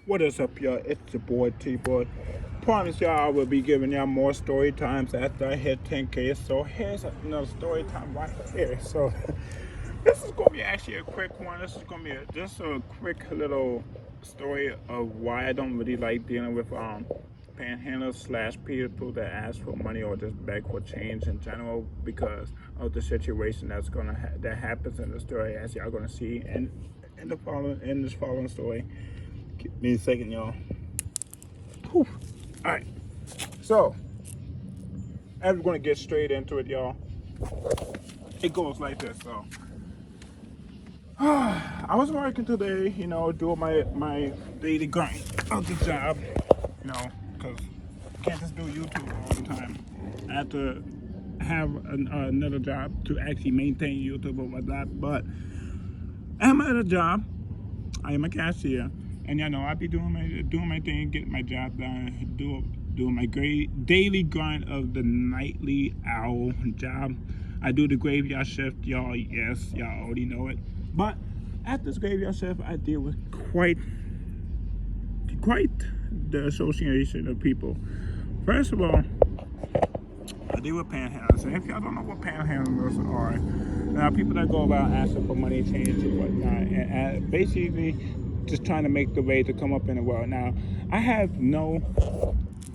What is up, y'all? It's your boy T-Boy. Promise y'all I will be giving y'all more story times after I hit 10K. So here's another story time right here. So this is gonna be actually a quick one. This is gonna be just a quick little story of why I don't really like dealing with panhandlers slash people that ask for money or just beg for change in general because of the situation that happens in the story, as y'all gonna see in this following story. Give me a second, y'all. Whew. All right. So, as we're going to get straight into it, y'all, it goes like this. So, I was working today, doing my daily grind of the job, because I can't just do YouTube all the time. I have to have another job to actually maintain YouTube or whatnot. But I'm at a job. I am a cashier, and I be doing my thing, getting my job done, doing my great daily grind of the nightly owl job. I do the graveyard shift, y'all. Yes, y'all already know it. But at this graveyard shift, I deal with quite the association of people. First of all, I deal with panhandlers, and if y'all don't know what panhandlers are, people that go about asking for money, change, and whatnot, and basically just trying to make the way to come up in the world. Now, I have no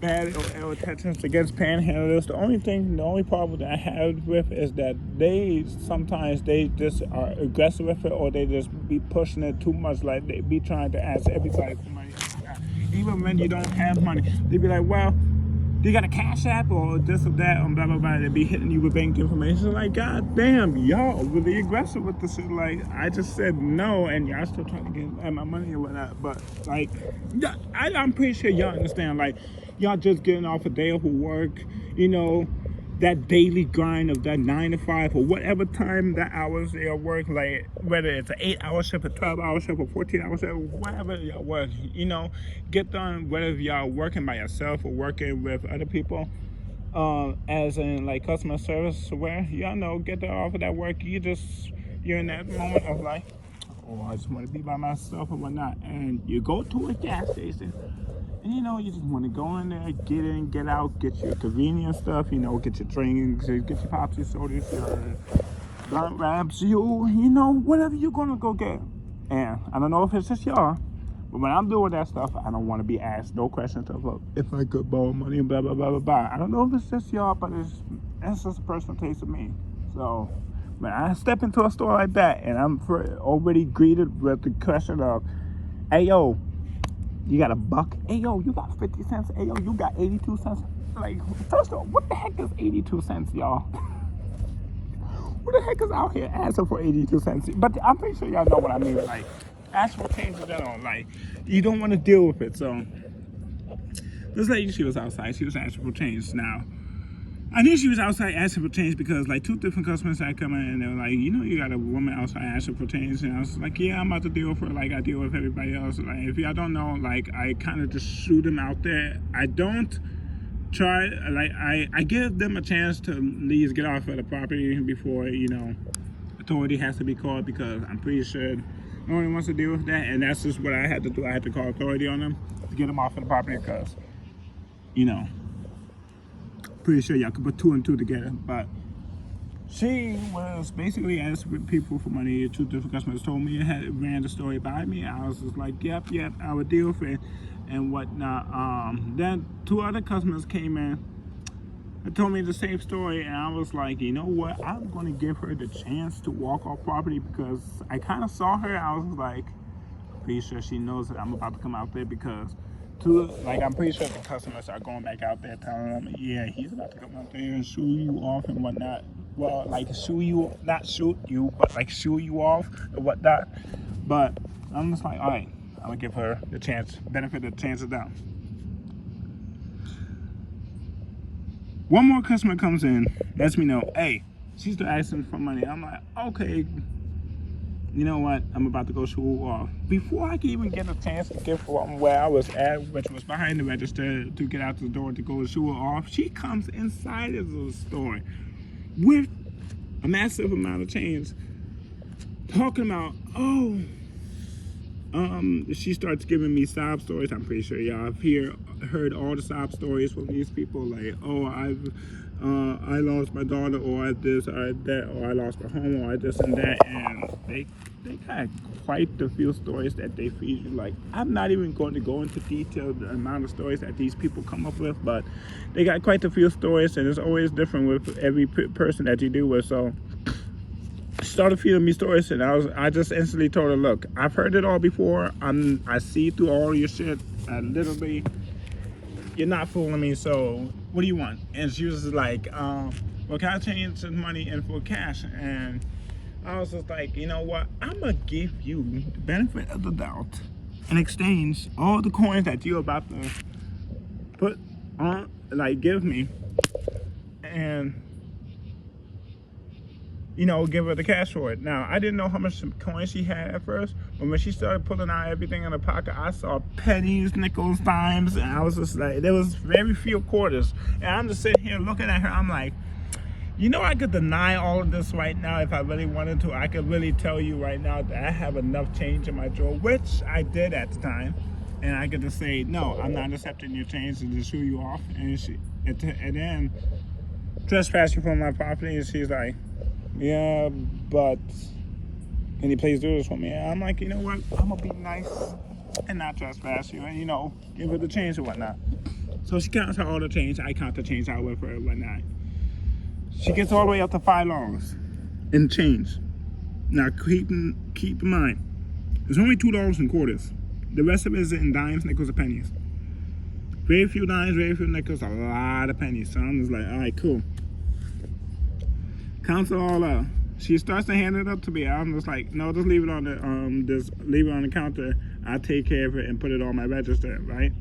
bad or ill intentions against panhandlers. The only problem that I have with is that sometimes they just are aggressive with it, or they just be pushing it too much. Like they be trying to ask everybody for money, even when you don't have money. They be like, well, you got a cash app or this or that and blah blah blah. They be hitting you with bank information. Like, god damn, y'all really aggressive with this shit. Like, I just said no, and y'all still trying to get at my money or whatnot. But like, I'm pretty sure y'all understand. Like, y'all just getting off a day of work, that daily grind of that 9 to 5 or whatever time that hours they are work, like whether it's an 8-hour shift, a 12-hour shift, a 14-hour shift, whatever y'all work, get done, whether y'all working by yourself or working with other people, as in like customer service, where y'all get there off of that work, you're in that moment of like, oh, I just want to be by myself and whatnot, and you go to a gas station. And you just want to go in there, get in, get out, get your convenience stuff, get your drinks, get your popsy sodas, your blunt wraps, whatever you're gonna go get. And I don't know if it's just y'all, but when I'm doing that stuff, I don't want to be asked no questions about if I could borrow money and blah blah blah blah blah. I don't know if it's just y'all, but that's just a personal taste of me. So when I step into a store like that, and I'm already greeted with the question of, "Hey yo, you got $1? Hey yo, you got 50 cents? Hey yo, you got 82 cents? Like, first of all, what the heck is 82 cents, y'all? Who the heck is out here asking for 82 cents? But I'm pretty sure y'all know what I mean. Like, ask for change in general. Like, you don't want to deal with it. So, this lady, she was outside. She was asking for change. Now, I knew she was outside asking for change because like 2 different customers had come in and they were like, you got a woman outside asking for change, and I was like, yeah, I'm about to deal with her like I deal with everybody else. Like, if y'all don't know, like, I kind of just shoot them out there. I don't try, like, I give them a chance to at least get off of the property before authority has to be called, because I'm pretty sure no one wants to deal with that, and that's just what I had to do. I had to call authority on them to get them off of the property because pretty sure y'all could put 2 and 2 together. But she was basically asking people for money. 2 different customers told me, ran the story by me. I was just like, yep, I would deal with it and whatnot. Then 2 other customers came in and told me the same story, and I was like, you know what, I'm going to give her the chance to walk off property, because I kind of saw her. I was like, pretty sure she knows that I'm about to come out there, because I'm pretty sure the customers are going back out there telling them, yeah, he's about to come out there and shoo you off and whatnot. Well, like, not shoot you, but like shoo you off and whatnot. But I'm just like, all right, I'm gonna give her the benefit of the chance of doubt. One more customer comes in, lets me know, hey, she's still asking for money. I'm like, okay, you know what, I'm about to go shoo her off. Before I can even get a chance to get from where I was at, which was behind the register, to get out the door to go shoo her off, she comes inside of the store with a massive amount of change, talking about, oh, she starts giving me sob stories. I'm pretty sure y'all have heard all the sob stories from these people, like, oh, I lost my daughter, or I this, or I that, or I lost my home, or I this and that, and they got quite a few stories that they feed you. Like, I'm not even going to go into detail the amount of stories that these people come up with, but they got quite a few stories, and it's always different with every person that you deal with. So started feeding me stories, and I just instantly told her, look, I've heard it all before. I see through all your shit. Literally, you're not fooling me. So what do you want? And she was like, well, can I change the money in for cash? And I was just like, you know what? I'm gonna give you the benefit of the doubt in exchange all the coins that you're about to put on, like, give me, and give her the cash for it. Now, I didn't know how much coins she had at first, but when she started pulling out everything in her pocket, I saw pennies, nickels, dimes, and I was just like, there was very few quarters. And I'm just sitting here looking at her, I'm like, I could deny all of this right now if I really wanted to. I could really tell you right now that I have enough change in my drawer, which I did at the time. And I could just say, no, I'm not accepting your change, and just shoo you off. And then trespass you from my property, and she's like, yeah, but can you please do this for me? And I'm like, you know what? I'm gonna be nice and not trespass you, and give her the change and whatnot. So she counts out all the change. I count the change out with her and whatnot. She gets all the way up to $5 in change. Now keep in mind, there's only $2 in quarters. The rest of it is in dimes, nickels, and pennies. Very few dimes, very few nickels, a lot of pennies. So I'm just like, all right, cool. Counts it all up. She starts to hand it up to me. I'm just like, no, just leave it on the counter. I'll take care of it and put it on my register, right?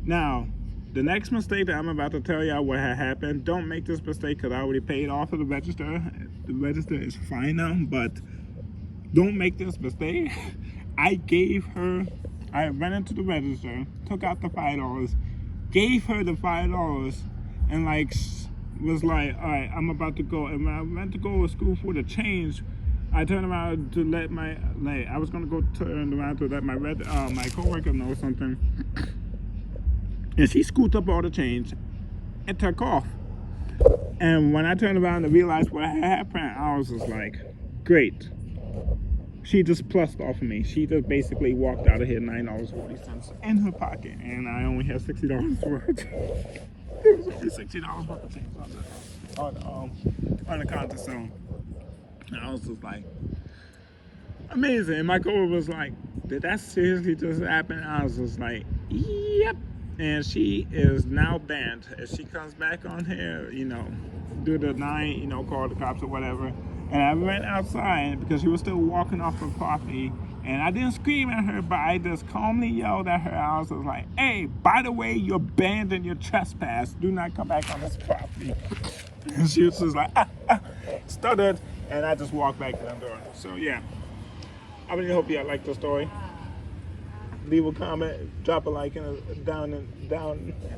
Now, the next mistake that I'm about to tell y'all what had happened, don't make this mistake because I already paid off of the register. The register is fine now, but don't make this mistake. I ran into the register, took out the $5, gave her the $5, and was like, all right, I'm about to go. And when I went to go to school for the change, I turned around to let I was gonna go turn around to let my coworker know something, and she scooped up all the change and took off. And when I turned around to realize what had happened, I was just like, great. She just plussed off of me. She just basically walked out of here $9.40 in her pocket, and I only had $60 worth. It was only $60 worth of change on the counter. So and I was just like, amazing. And my coworker was like, did that seriously just happen? I was just like, yep. And she is now banned. If she comes back on here, do the 9, call the cops or whatever. And I went outside because she was still walking off her property. And I didn't scream at her, but I just calmly yelled at her. I was just like, hey, by the way, you're banned and you're trespass. Do not come back on this property. And she was just like, stuttered. And I just walked back to the door. So, yeah. I really hope y'all like the story. Leave a comment, drop a like, and down in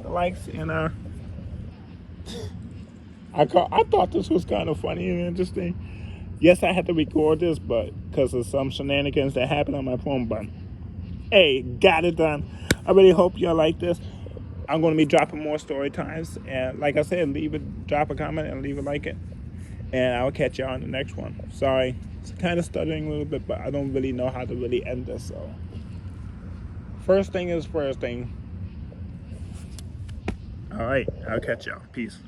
the likes. And I thought this was kind of funny and interesting. Yes, I had to record this, but because of some shenanigans that happened on my phone, but hey, got it done. I really hope y'all like this. I'm going to be dropping more story times, and like I said, drop a comment and leave a like it, and I'll catch y'all on the next one. Sorry, it's kind of stuttering a little bit, but I don't really know how to really end this. So first thing is first thing. All right, I'll catch y'all. Peace.